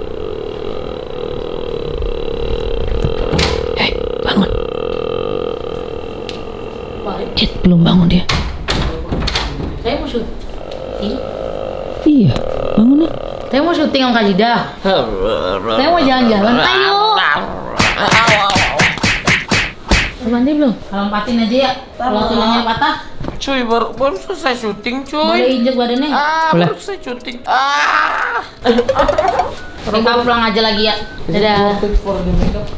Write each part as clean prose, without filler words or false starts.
Hei, bangun. Belum bangun dia. Saya mau syuting. Iya, bangun nih. Saya mau syuting sama Kak Jida. Saya mau jalan-jalan. Ayo. Mandi belum? Kalau patin aja ya. Kalau tulangnya patah. Cuy, baru selesai syuting, Boleh cuy. injek badannya. Boleh. Baru selesai syuting. Kita pulang aja lagi ya. Dadah. Worth it for the makeup.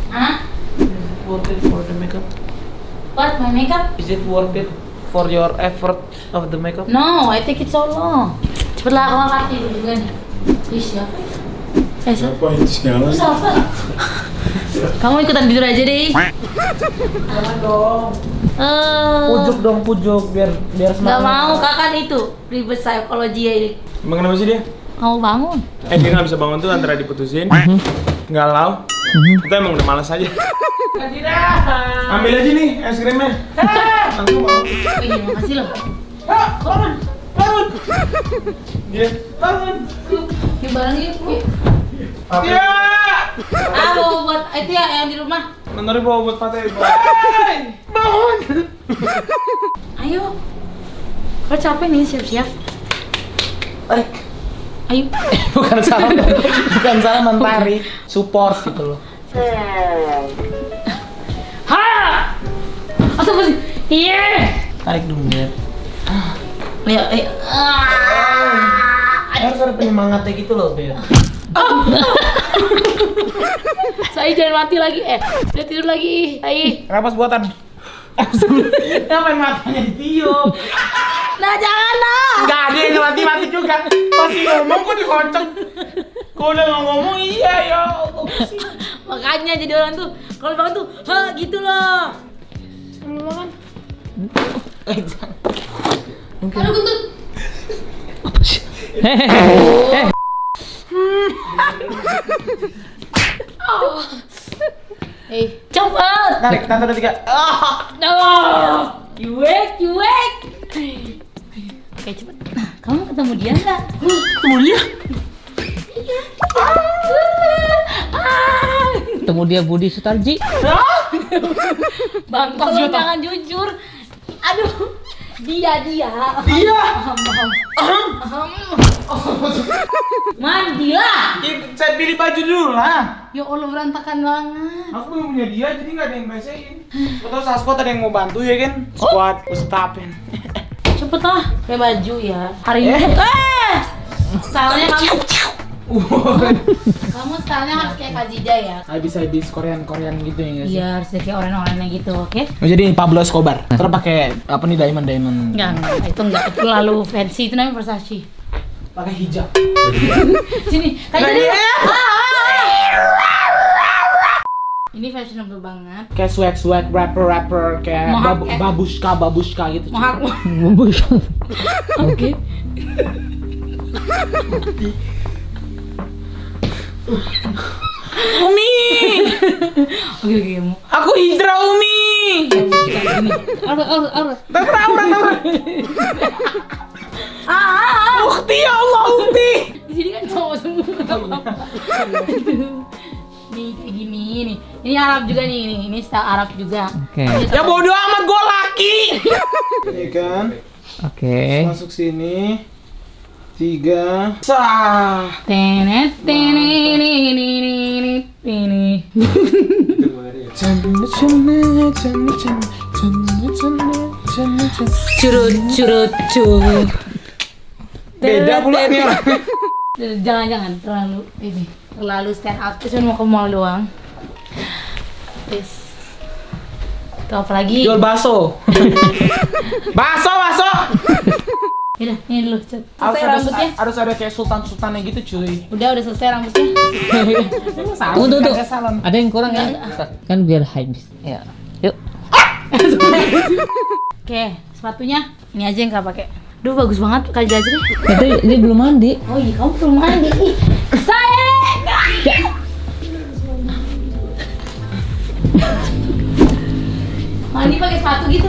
Hah? Worth it for the makeup. What? My makeup? Is it worth it for your effort of the makeup? No, I think it's so long. Cepatlah aku angkat itu juga nih. Ih, siapa itu? Apa itu segala? Siapa? Kamu ikutan tidur aja deh. Jangan dong. Pojok dong, pojok biar Gak mau, kakak itu ribet psikologi ya ini. Emang kenapa sih dia? Mau bangun? Dia nggak bisa bangun tuh antara diputusin, galau. Kita emang udah malas aja. Ambil aja nih es krimnya. Langsung mau. Oh iya, makasih loh. Bangun. Dia. Yuk bareng yuk. Iya. Mau buat itu ya yang di rumah. Menurut bawa buat patah ibu. Bangun. Ayo. Kau capek nih siap-siap. Ayo. Bukan salah, bukan salah mentari, support gitu loh. Ha! Asal sih? Iya. Tarik dulu ya. Ayo, ayo. Harus ada penyemangatnya gitu loh, Beb. Saya jangan mati lagi. Udah tidur lagi. Ayo. Kenapa buatan? Ngapain matanya ditiup? Nah, jangan lah. Enggak ada yang mati juga. Masih ngomong kok dikocok. Kok udah nggak ngomong iya ya. Makanya jadi orang tuh kalau bangun tuh, ha gitu loh. Belum makan. Aduh kentut. Apa sih? Hehehe. Cepet. Tarik, tante 3. Cuek. Oke, cepet. Nah, kamu ketemu dia nggak? Ketemu dia. Ketemu dia Budi Sutarji. Bang, tolong jangan jujur. Aduh, dia. Mandilah. Saya pilih baju dulu lah. Ya Allah, berantakan banget. Aku yang punya dia, jadi nggak ada yang beresin. Betul, saat squad ada yang mau bantu ya kan? Squad, ustapin. Cepet lah, kayak baju ya. Hari ini. Stylenya kamu stylenya harus kayak Kak Jida ya. Habis Korean gitu ya guys. Iya, harus kayak orang-orangnya gitu, oke? Oh, jadi Pablo Escobar. Terus pakai apa nih diamond? Enggak, itu enggak. Itu terlalu fancy, itu namanya Versace. Pakai hijab. Sini, Kak Jida. Ini fashionable banget. Kayak swag rapper kayak Mohak, ya? babushka gitu. Mohak. Oke. Umi, Oke, mau. aku Hidra Umi. Aura. Tahu. Ukti ya Allah Ukti. Di sini kan cowok semua. Nih kayak gini nih. Ini Arab juga nih. Ini style Arab juga. Oke. Ya bodo amat gue laki. Ini kan. Oke. Masuk sini. 3. Sah. Tenet. Curut. Beda pula nih orang. Jangan terlalu stand out. Cuma mau ke mall doang. Please. Tuh apa lagi? Jual bakso. Bakso. Yaudah, ini dulu. Selesai rambutnya. Harus ada kayak sultan-sultannya gitu cuy. Udah selesai rambutnya. Tunggu. Kagak salon. Ada yang kurang ya? Kan biar habis. Ya. Yuk. Oke, sepatunya ini aja yang nggak pakai. Duh, bagus banget. Kali aja deh. Itu dia belum mandi. Oh iya, kamu belum mandi. Ih, sayang. Mandi pakai sepatu gitu.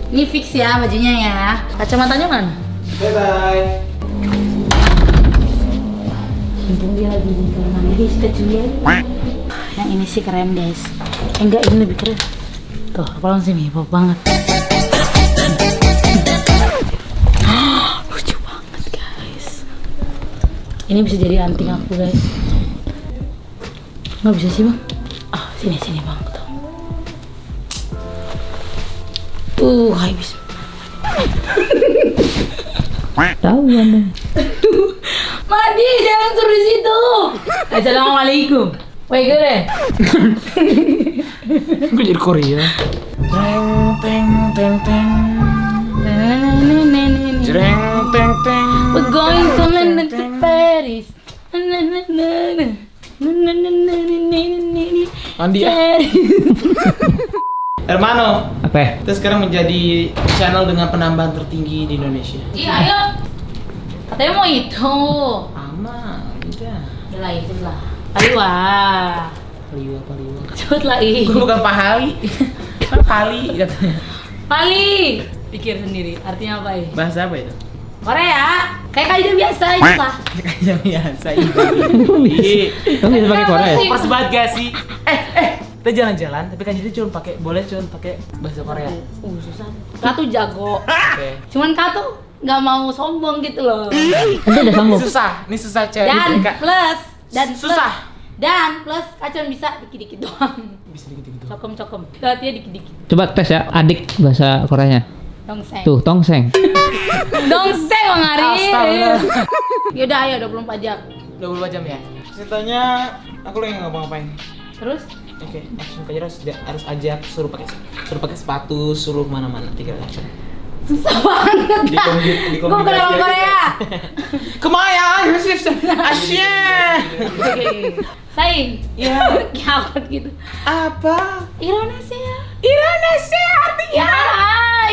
Ini fix ya bajunya ya. Kacamatanya mana? Bye bye. Untung dia lagi di kamar mandi guys, kita curi aja. Yang ini sih keren guys. Enggak, ini lebih keren. Tuh, kalau sini pop banget. Lucu banget guys. Ini bisa jadi anting aku guys. Nggak bisa sih bang? Ah, sini bang. Tuh. Habis. Tahu Anda. Madi, jangan suruh di situ. Assalamualaikum. Woi, gue. Gue jadi Korea. Teng teng teng. Jreng teng teng. We're going to London to Paris. Mandi ya. Hermano, Apa? kita sekarang menjadi channel dengan penambahan tertinggi di Indonesia. Iya, ayo. Katanya mau itu. Aman, udah. Udah lah, itu lah. Aliwa. Paliwa. Cepet lah, ih. Gue bukan pahali. Kan pali katanya. Pali. Pikir sendiri, artinya apa ya? Bahasa apa itu? Korea. Kayak kaidah biasa itu lah. Kayaknya biasa itu. Kamu bisa pakai Korea ya? Pas banget gak sih? Kita jalan-jalan, tapi kan jadi cuma pakai bahasa Korea. Susah. Katu jago. Oke. Cuman Katu nggak mau sombong gitu loh. Nanti udah sambung. Ini susah cewek. Dan Kak. plus Susah. Dan plus Kacon bisa dikit-dikit doang. Bisa dikit-dikit. Cokem. Latihan dikit-dikit. Coba tes ya, adik bahasa Koreanya. Dongseng. Tuh, tongseng. Dongseng Bang Ari. Astaga. Yaudah ayo 24 jam. 24 jam ya. Ceritanya aku lagi ngapa-ngapain. Terus Oke, action aja harus ajak suruh pakai sepatu, suruh kemana-mana. 3 action. susah banget. Di Gue bukan orang Korea. Kemayan, asyik. Oke. Saing. Iya. Kiamat gitu. Apa? Indonesia. artinya?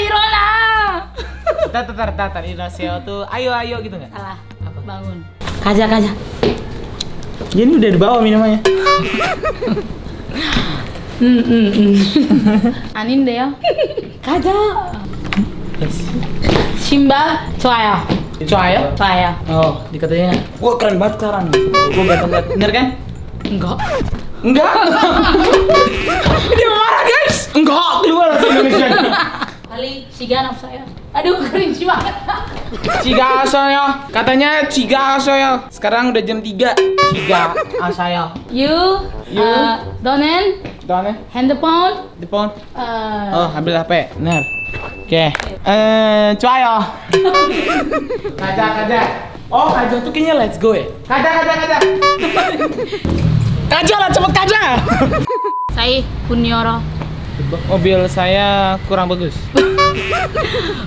Irona. Tatar Indonesia tuh ayo gitu nggak? Salah. Apa? Bangun. Kaja. Ya ini udah di bawah minumannya. Anin deh ya. Kaja. Yes. Simba. Coaya. Coaya? Oh, dikatanya. Wah keren banget sekarang. Gua ganteng banget. Bener kan? Enggak. Dia marah guys. Enggak. Keluar langsung Indonesia. Kali siganap saya. Aduh cringe banget. Ciga asoyo. Katanya ciga asoyo. Sekarang udah jam 3. Ciga asoyo. You. Donen. Doang ya? Handphone. Di phone. Uh, Oh, ambil HP. Bener. Oke. Coyo. Kaja. Oh, Kaja tuh kayaknya let's go ya. Kaja. Kaja lah, cepet Kaja. Saya Bunyoro. Mobil saya kurang bagus.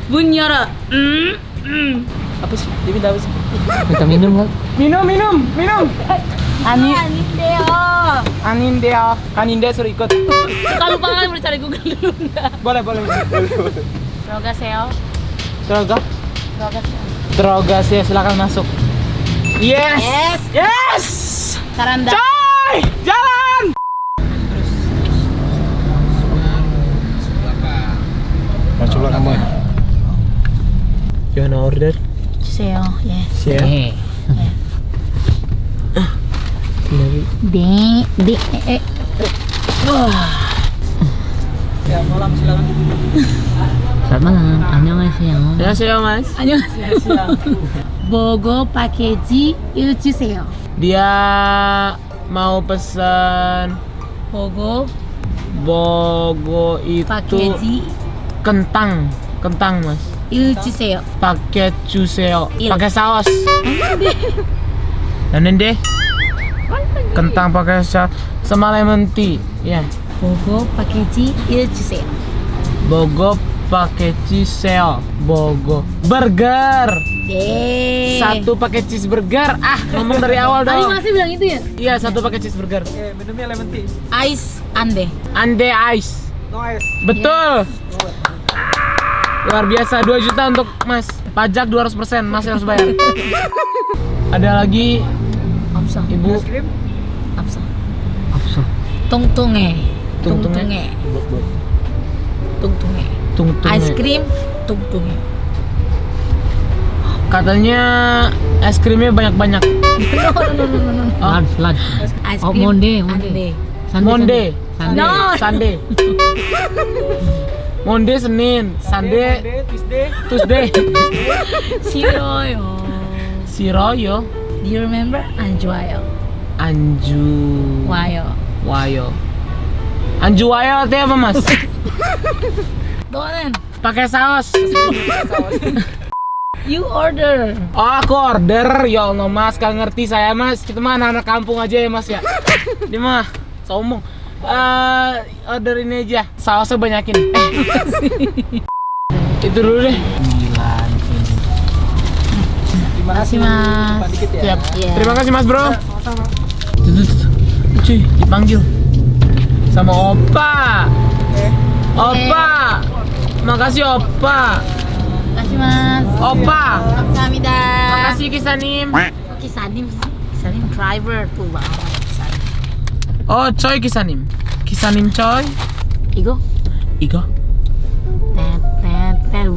Bunyoro. Apa sih? Dia minta apa sih? Minta minum nggak? Minum. Anindeo. Kaninde suruh ikut. Kalau lupa kan boleh cari Google dulu enggak? Boleh. Drogaseo. Droga sih, silakan masuk. Yes. Saranda. Coy, jalan. Coba kamu. You wanna order? Seo, yes. Siap. Ya, malam silakan. Selamat malam. Annyeonghaseyo. Annyeonghaseyo, Mas. Annyeonghaseyo. Bogo pakeji ilchiseo. Dia mau pesan Bogo itu pakeji kentang, Mas. ilchiseo. Pakai cuseo, Il. pakai saus. Dan deh. Kentang pakai saus sama lemon tea. Ya. Bogo pakeji ilchiseo. Bogo pakai cheeseo. Bogo burger. Satu pakai cheeseburger. Ngomong dari awal Tadi dong. masih bilang itu ya? Iya, satu pakai cheeseburger. Minumnya lemon tea. Ice ande. Ande ice. No ice. Betul. Luar biasa, 2 juta untuk Mas. Pajak 200%, Mas harus bayar. Ada lagi Apsa. Ibu. Apsa. Apso. Tungtunge. Tungtunge. Tungtunge. Ice cream tungtunge. Katanya es krimnya banyak-banyak. Lunch. Ice Oh, cream. Monday. Monday. Monday. Sunday. No. Sunday. Monday, Senin, Sunday, Tuesday. Siroyo. Siroyo, Do you remember? Anjuayo. Anjuwayo. Wayo. Anjuwayo itu apa mas? Donen. Pakai saus. You order. Oh aku order, ya Allah mas, gak ngerti saya mas. Kita mah anak-anak kampung aja ya mas ya. Dia mah sombong. Order ini aja, sausnya banyakin. Itu dulu deh. 9. Terima kasih mas. Siap. Iya. Terima kasih mas bro. Cuy, dipanggil sama opa. Opa. Makasih opa. Terima kasih mas. Opa. Kamsahamnida. Makasih Kisanim. Kisanim. Kisanim driver tuh banget. Kisanim. Oh, coy Kisanim. Kisanim coy. Igo. Igo. Tet tet tet.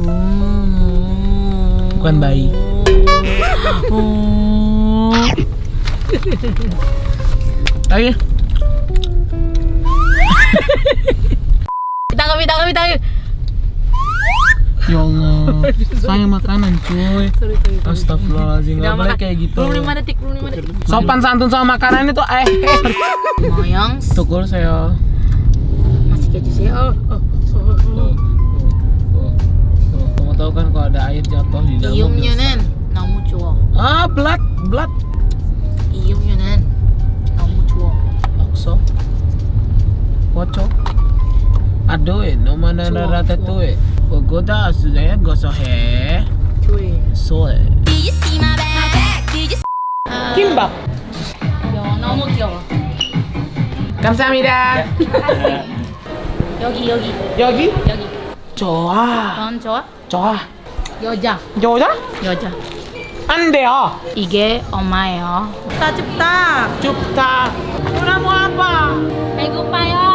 Bukan bayi. Ayo. Ditangkap. Ya Allah. Sayang makanan cuy. Sorry. Astagfirullahaladzim. Gak boleh kayak gitu. 25 detik. Sopan santun sama makanan itu Moyong. Tukul saya. Masih keju sih. Kamu tahu kan kalau ada air jatuh di dalam Ium mobil. yunen. Namu chuo. Ah, blood. Ium yunen. Namu chuo. Okso. Poco. Adoe, no mana rata tuh. Goda sudah gosohe. Cuy. Soe. Kimbap. Yo, namu kyo. 감사합니다. 여기. 여기? 여기. 좋아. 넌 좋아? 좋아. 여자. 여자? 안 돼요. 이게 엄마예요. 춥다. 춥다. 누나 뭐 아파? 배고파요.